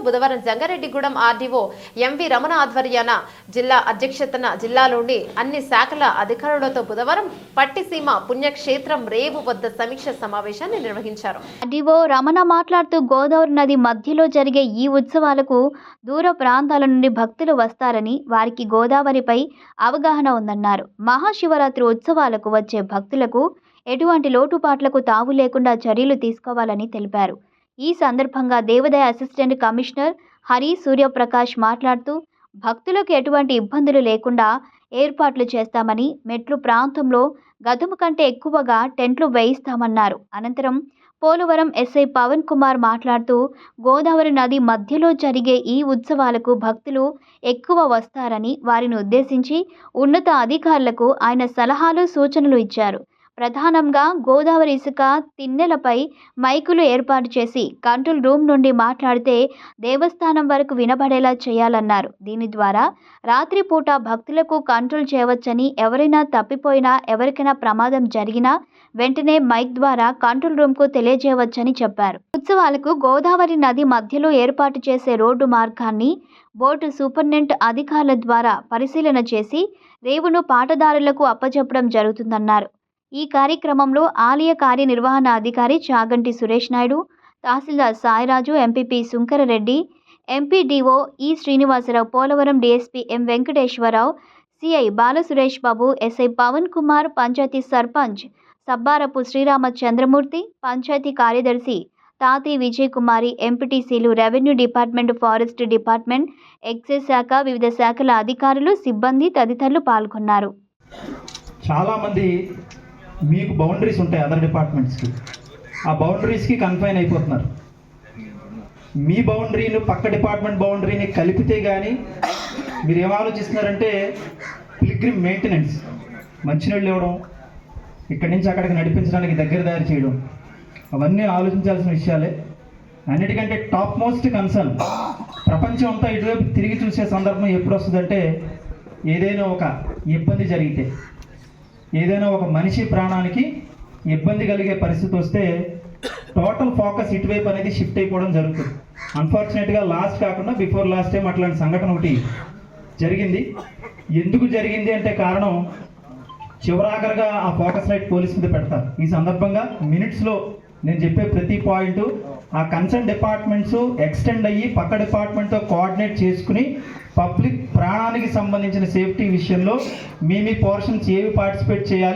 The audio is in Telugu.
బుధవారం జంగారెడ్డిగూడెం ఆర్డీఓ ఎంవి రమణ ఆధ్వర్యాన జిల్లా అధ్యక్షతన జిల్లాలోని అన్ని శాఖల అధికారులతో బుధవారం పట్టిసీమ పుణ్యక్షేత్రం రేవు వద్ద సమీక్ష సమావేశాన్ని నిర్వహించారు. ఆర్డీఓ రమణ మాట్లాడుతూ గోదావరి నది మధ్యలో జరిగే ఈ ఉత్సవాలకు దూర ప్రాంతాల నుండి భక్తులు వస్తారని, వారికి గోదావరిపై అవగాహన ఉందన్నారు. మహాశివరాత్రి ఉత్సవాలకు వచ్చే భక్తులకు ఎటువంటి లోటుపాట్లకు తావు లేకుండా చర్యలు తీసుకోవాలని తెలిపారు. ఈ సందర్భంగా దేవాదాయ అసిస్టెంట్ కమిషనర్ హరి సూర్యప్రకాష్ మాట్లాడుతూ భక్తులకు ఎటువంటి ఇబ్బందులు లేకుండా ఏర్పాట్లు చేస్తామని, మెట్లు ప్రాంతంలో గతము కంటే ఎక్కువగా టెంట్లు వేయిస్తామన్నారు. అనంతరం పోలవరం ఎస్ఐ పవన్ కుమార్ మాట్లాడుతూ గోదావరి నది మధ్యలో జరిగే ఈ ఉత్సవాలకు భక్తులు ఎక్కువ వస్తారని, వారిని ఉద్దేశించి ఉన్నత అధికారులకు ఆయన సలహాలు సూచనలు ఇచ్చారు. ప్రధానంగా గోదావరి ఇసుక తిన్నెలపై మైకులు ఏర్పాటు చేసి కంట్రోల్ రూమ్ నుండి మాట్లాడితే దేవస్థానం వరకు వినబడేలా చేయాలన్నారు. దీని ద్వారా రాత్రిపూట భక్తులకు కంట్రోల్ చేయవచ్చని, ఎవరైనా తప్పిపోయినా, ఎవరికైనా ప్రమాదం జరిగినా వెంటనే మైక్ ద్వారా కంట్రోల్ రూమ్కు తెలియజేయవచ్చని చెప్పారు. ఉత్సవాలకు గోదావరి నది మధ్యలో ఏర్పాటు చేసే రోడ్డు మార్గాన్ని బోర్డు సూపరింటెండెంట్ అధికారుల ద్వారా పరిశీలన చేసి రేవును పాటదారులకు అప్పచెప్పడం జరుగుతుందన్నారు. ఈ కార్యక్రమంలో ఆలయ కార్యనిర్వహణ అధికారి Chaganti Suresh Naidu, tahsildar Sairaju, MPP Sunkara Reddy, MPDO E Srinivasa Rao, Polavaram DSP M Venkateswara Rao, CI Bala Suresh Babu, SI Pavan Kumar, panchayati sarpanch Sabbarapu Sriramachandramurthy, panchayati కార్యదర్శి తాతి విజయ్ కుమారి, ఎంపీటీసీలు, revenue department, forest department, excise శాఖ, వివిధ శాఖల అధికారులు, సిబ్బంది తదితరులు పాల్గొన్నారు. చాలామంది మీకు బౌండరీస్ ఉంటాయి అదర్ డిపార్ట్మెంట్స్కి, ఆ బౌండరీస్కి కన్ఫైన్ అయిపోతున్నారు. మీ బౌండరీని పక్క డిపార్ట్మెంట్ బౌండరీని కలిపితే కానీ మీరు ఏం ఆలోచిస్తున్నారంటే పిల్గ్రిమ్ మెయింటెనెన్స్, మంచినీళ్ళు ఇవ్వడం, ఇక్కడి నుంచి అక్కడికి నడిపించడానికి దగ్గర దారి చేయడం, అవన్నీ ఆలోచించాల్సిన విషయాలే. అన్నిటికంటే టాప్ మోస్ట్ కన్సర్న్ ప్రపంచం అంతా ఇటువైపు తిరిగి చూసే సందర్భం ఎప్పుడు వస్తుందంటే ఏదైనా ఒక ఇబ్బంది జరిగితే, ఏదైనా ఒక మనిషి ప్రాణానికి ఇబ్బంది కలిగే పరిస్థితి వస్తే టోటల్ ఫోకస్ ఇటువైపు అనేది షిఫ్ట్ అయిపోవడం జరుగుతుంది. అన్ఫార్చునేట్గా లాస్ట్ కాకుండా బిఫోర్ లాస్ట్ టైం అట్లాంటి సంఘటన ఒకటి జరిగింది. ఎందుకు జరిగింది అంటే కారణం చివరాఖరిగా ఆ ఫోకస్ లైట్ పోలీస్ మీద పెడతారు. ఈ సందర్భంగా మినిట్స్లో నేను చెప్పే ప్రతి పాయింట్ ఆ కన్సర్న్ డిపార్ట్మెంట్స్ ఎక్స్టెండ్ అయ్యి పక్క డిపార్ట్మెంట్తో కోఆర్డినేట్ చేసుకుని పబ్లిక్ ప్రాణానికి సంబంధించిన సేఫ్టీ విషయంలో మీ పోర్షన్స్ ఏవి పార్టిసిపేట్ చేయాలి,